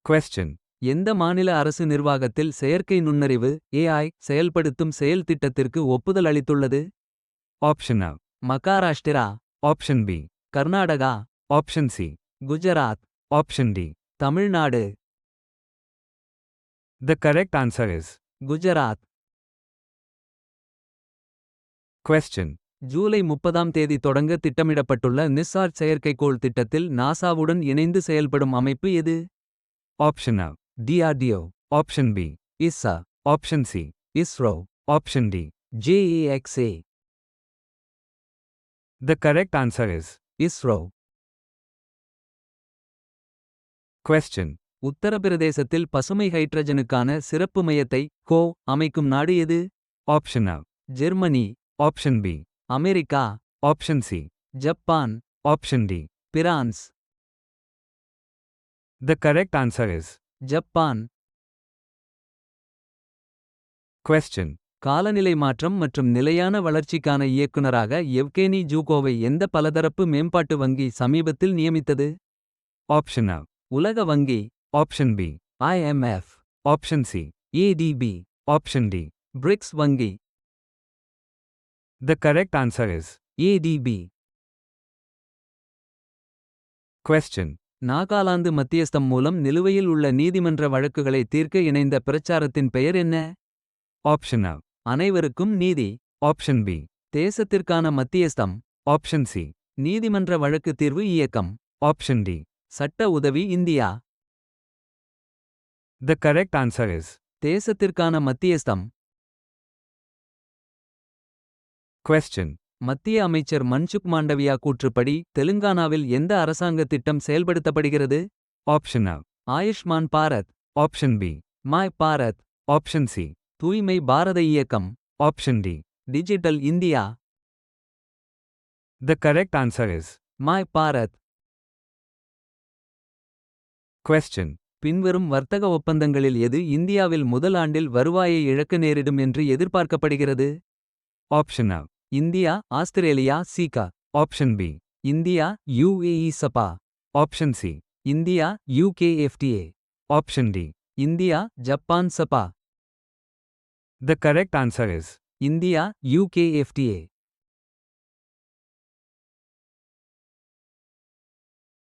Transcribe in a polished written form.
Question. எந்த மாநில அரசு நிர்வாகத்தில் செயற்கை நுண்ணறிவு AI செயல்படுத்தும் செயல் திட்டத்திற்கு ஒப்புதல் அளித்துள்ளது? Option A. Maharashtra, Option B. Karnataka, Option C. Gujarat, Option D. Tamil Nadu. The correct answer is. Gujarat. Question. July 30ஆம் தேதி தொடங்க திட்டமிடப்பட்டுள்ள நிஸ்ஸார் செயற்கைக்கோள் திட்டத்தில் நாசாவுடன் இணைந்து செயல்படும் அமைப்பு எது? Option A. DRDO, Option B. ISA, Option C. ISRO, Option D. JEXA. The correct answer is. ISRO. Question. உத்தரப்பிரதேசத்தில் பசுமை ஹைட்ரஜனுக்கான சிறப்பு மையத்தை கோ அமைக்கும் நாடு எது? Option A. Germany, Option B. America, Option C. Japan, Option D. France. The correct answer is. Japan. Question. காலநிலை மாற்றம் மற்றும் நிலையான வளர்ச்சிக்கான இயக்குனராக எவ்கேனி ஜூகோவை எந்த பலதரப்பு மேம்பாட்டு வங்கி சமீபத்தில் நியமித்தது? Option A. உலக வங்கி, Option B. IMF, Option C. ADB, Option D. BRICS வங்கி. The correct answer is. ADB. Question. Nagaland மத்தியஸ்தம் மூலம் நிலுவையில் உள்ள நீதிமன்ற வழக்குகளை தீர்க்க இணைந்த பிரச்சாரத்தின் பெயர் என்ன? Option A. அனைவருக்கும் நீதி. Option B. தேசத்திற்கான மத்தியஸ்தம். Option C. நீதிமன்ற வழக்கு தீர்வு இயக்கம். Option D. சட்ட உதவி India. The correct answer is. தேசத்திற்கான மத்தியஸ்தம். Question. மத்திய அமைச்சர் மன்சுக் மாண்டவியா கூற்றுப்படி தெலுங்கானாவில் எந்த அரசாங்க திட்டம் செயல்படுத்தப்படுகிறது? Option A. Ayushman Bharat, Option B. Mai Bharat, Option C. தூய்மை பாரத இயக்கம், Option D. Digital India. The correct answer is. Mai Bharat. Question. பின்வரும் வர்த்தக ஒப்பந்தங்களில் எது இந்தியாவில் முதல் ஆண்டில் வருவாயை இழக்க நேரிடும் என்று எதிர்பார்க்கப்படுகிறது? Option A. India Australia CECA. Option B. India UAE CEPA. Option C. India UK FTA. Option D. India Japan CEPA. The correct answer is. India UK FTA.